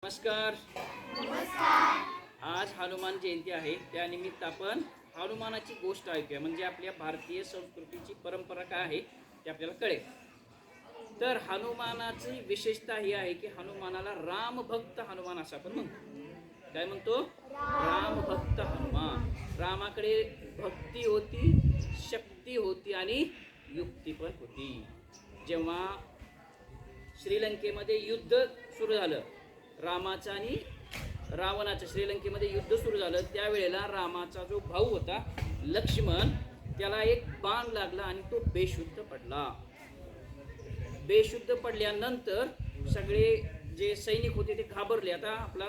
नमस्कार. आज हनुमान जयंती आहे. त्यानिमित्त आपण हनुमानाची गोष्ट ऐकूया. म्हणजे आपल्या भारतीय संस्कृतीची परंपरा काय आहे ते आपल्याला कळेल. तर हनुमानाची विशेषता ही आहे की हनुमानाला रामभक्त हनुमान असं आपण म्हणतो. काय म्हणतो? रामभक्त हनुमान. रामाकडे भक्ती होती, शक्ती होती आणि युक्ती पण होती. जेव्हा श्रीलंकेमध्ये युद्ध सुरू झालं, रामाचं आणि रावणाचं श्रीलंकेमध्ये युद्ध सुरू झालं, त्यावेळेला रामाचा जो भाऊ होता लक्ष्मण, त्याला एक बाण लागला आणि तो बेशुद्ध पडला. बेशुद्ध पडल्यानंतर सगळे जे सैनिक होते ते घाबरले. आता आपला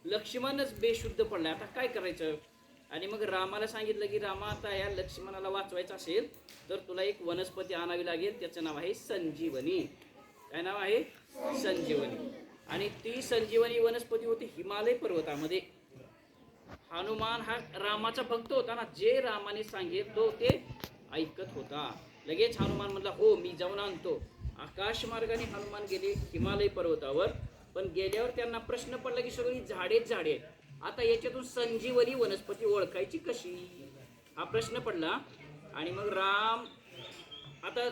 लक्ष्मणच बेशुद्ध पडला, आता काय करायचं? आणि मग रामाला सांगितलं की रामा, आता या लक्ष्मणाला वाचवायचं असेल तर तुला एक वनस्पती आणावी लागेल. त्याचं नाव आहे संजीवनी. काय नाव आहे? संजीवनी. आणि ती संजीवनी वनस्पती होती हिमालय पर्वतामध्ये. हनुमान हा रामाचा भक्त होता ना, जे रामाने सांगितलं ते ऐकत होता. लगेच हनुमान म्हणला, हो मी जाऊन आणतो. आकाश मार्गाने हनुमान गेले हिमालय पर्वतावर. पण गेल्यावर त्यांना प्रश्न पडला की सगळी झाडेच झाडे, आता याच्यातून संजीवनी वनस्पती ओळखायची कशी, हा प्रश्न पडला. आणि मग राम, आता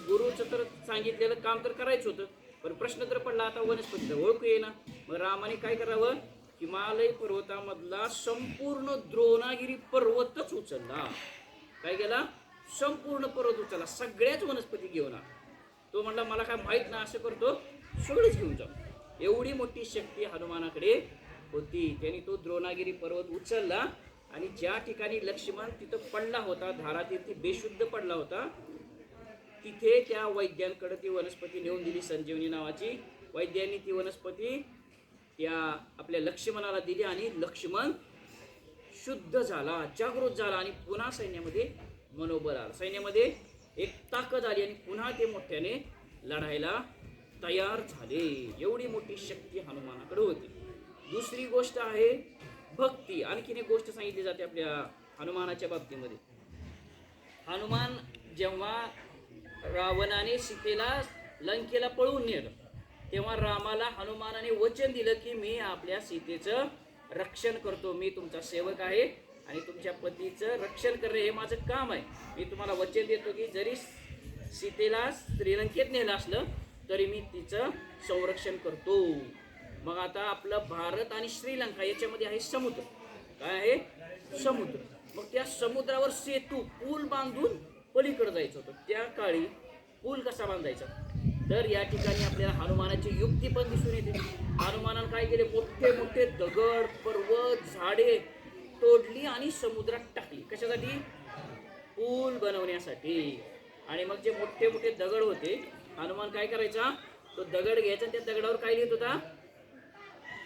गुरुचं तर सांगितलेलं काम तर करायचं होतं, पण प्रश्न तर पडला, आता वनस्पतीचं ओळखू येईना. मग रामाने काय करावं? हिमालय पर्वतामधला संपूर्ण द्रोणागिरी पर्वतच उचलला. काय केला? संपूर्ण पर्वत उचलला, सगळ्याच वनस्पती घेऊन आला. तो म्हणला, मला काय माहित ना, असं करतो सगळंच घेऊन जाऊ. एवढी मोठी शक्ती हनुमानाकडे होती. त्यांनी तो द्रोणागिरी पर्वत उचलला आणि ज्या ठिकाणी लक्ष्मण तिथं पडला होता, धारातीर्थी बेशुद्ध पडला होता, तिथे त्या वैद्यांकडे ती वनस्पती नेऊन दिली, संजीवनी नावाची. वैद्यांनी ती वनस्पती त्या आपल्या लक्ष्मणाला दिली आणि लक्ष्मण शुद्ध झाला, जागृत झाला आणि पुन्हा सैन्यामध्ये मनोबल आलं. सैन्यामध्ये एक ताकद आली आणि पुन्हा ते मोठ्याने लढायला तयार झाले. एवढी मोठी शक्ती हनुमानाकडे होती. दुसरी गोष्ट आहे भक्ती. आणखीन एक गोष्ट सांगितली जाते आपल्या हनुमानाच्या बाबतीमध्ये. हनुमान जेव्हा रावणाने सीतेला लंकेला पळवून नेलं, तेव्हा रामाला हनुमानाने वचन दिलं की मी आपल्या सीतेचं रक्षण करतो, मी तुमचा सेवक आहे आणि तुमच्या पतीचं रक्षण करणे हे माझं काम आहे. मी तुम्हाला वचन देतो की जरी सीतेला श्रीलंकेत नेलं असलं तरी मी तिचं संरक्षण करतो. मग आता आपलं भारत आणि श्रीलंका याच्यामध्ये आहे समुद्र. काय आहे? समुद्र. मग त्या समुद्रावर सेतू, पूल बांधून पलीकडे जायचं होतं. त्या काळी पूल कसा बांधायचा? तर या ठिकाणी आपल्याला हनुमानाची युक्ती पण दिसून येते. हनुमानाने काय केले? मोठे मोठे दगड, पर्वत, झाडे तोडली आणि समुद्रात टाकली. कशासाठी? पूल बनवण्यासाठी. आणि मग जे मोठे मोठे दगड होते, हनुमान काय करायचा? तो दगड घ्यायचा, त्या दगडावर काय लिहित होता?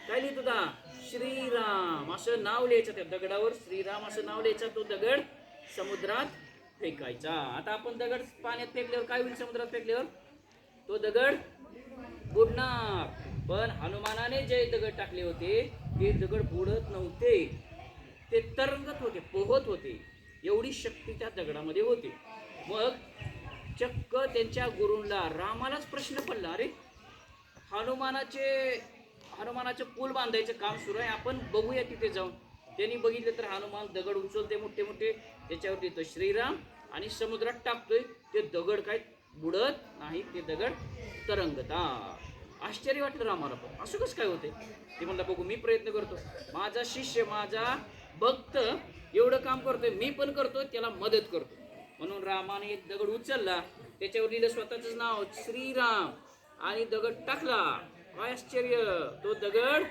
काय लिहित होता? श्रीराम असं नाव लिहायचं. त्या दगडावर श्रीराम असं नाव लिहायचं. तो दगड समुद्रात फेकायचा. आता आपण दगड पाण्यात फेकल्यावर काय होईल? समुद्रात फेकल्यावर तो दगड बुडणार. पण हनुमानाने जे दगड टाकले होते ते दगड बुडत नव्हते, ते तरंगत होते, पोहत होते. एवढी शक्ती त्या दगडामध्ये होती. मग चक्क त्यांच्या गुरूंना, रामालाच प्रश्न पडला, अरे हनुमानाचे पूल बांधायचं काम सुरू आहे, आपण बघूया तिथे जाऊन. त्यांनी बघितलं तर हनुमान दगड उचलते मोठे मोठे, त्याच्यावर तिथं श्रीराम आणि समुद्रात टाकतोय. ते दगड काय बुडत नाही, ते दगड तरंगतात. आश्चर्य वाटलं रामाला, पण असं कसं काय होते? ते म्हणलं, बघू, मी प्रयत्न करतो. माझा शिष्य, माझा भक्त एवढं काम करतोय, मी पण करतो, त्याला मदत करतो. म्हणून रामाने एक दगड उचलला, त्याच्यावर लिहिलं स्वतःच नाव श्रीराम आणि दगड टाकला. काय आश्चर्य! तो दगड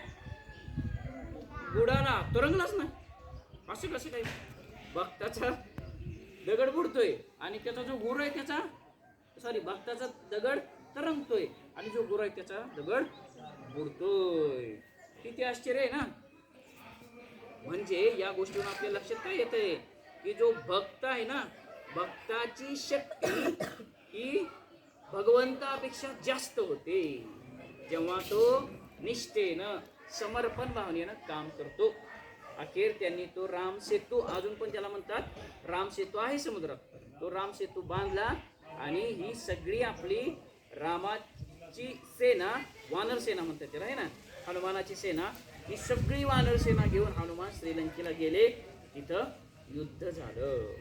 बुडाला, तरंगलाच नाही. असं कसं काय? भक्ताचा दगड बुडतोय आणि त्याचा जो गुरु आहे त्याचा, भक्ताचा दगड तरंगतोय आणि जो गुरु आहे त्याचा दगड बुडतोय. किती आश्चर्य आहे ना? म्हणजे या गोष्टीवर आपल्या लक्षात काय येतंय की जो भक्त आहे ना, भक्ताची शक्ती ही भगवंतापेक्षा जास्त होते जेव्हा तो निष्ठेनं, समर्पण भावनेनं काम करतो. अखेर त्यांनी तो राम सेतू, अजून पण त्याला म्हणतात राम सेतू आहे समुद्रात, तो राम सेतू बांधला आणि ही सगळी आपली रामाची सेना, वानर सेना म्हणतात त्याला, आहे ना, हनुमानाची सेना, ही सगळी वानर सेना घेऊन हनुमान श्रीलंकेला गेले. तिथं युद्ध झालं.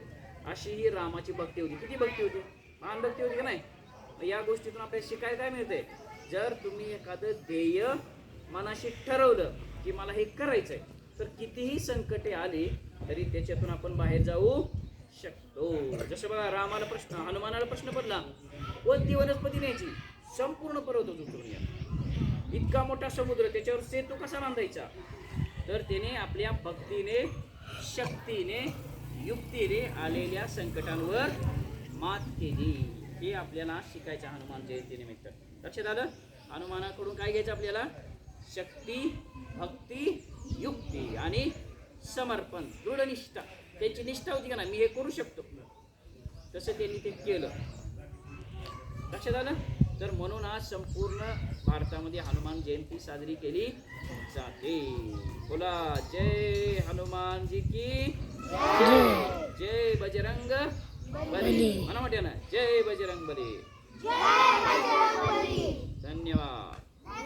अशी ही रामाची भक्ती होती. किती भक्ती होती? महान भक्ती होती का नाही? या गोष्टीतून आपल्याला शिकायला काय मिळते? जर तुम्ही एखादं ध्येय मनाशी ठरवलं की मला हे करायचंय, तर कितीही संकटे आली तरी त्याच्यातून आपण बाहेर जाऊ शकतो. जसं बघा, हनुमानाला प्रश्न पडला, कोणती वनस्पती न्यायची? संपूर्ण पर्वत उचलून या. इतका मोठा समुद्र, त्याच्यावर सेतू कसा बांधायचा? तर त्याने आपल्या भक्तीने, शक्तीने, युक्तीने आलेल्या संकटांवर मात केली. हे आपल्याला शिकायचं हनुमान जयंतीनिमित्त. लक्षात आलं? हनुमानाकडून काय घ्यायचं आपल्याला? शक्ती, भक्ती, युक्ती आणि समर्पण, दृढ निष्ठा. त्यांची निष्ठा होती का ना, मी हे करू शकतो, तसं त्यांनी ते केलं. लक्षात आलं? तर म्हणून आज संपूर्ण भारतामध्ये हनुमान जयंती साजरी केली जाते. बोला जय हनुमानजी की जय. जय बजरंग बली. म्हणा म्हटलं ना, जय बजरंग बली. धन्यवाद.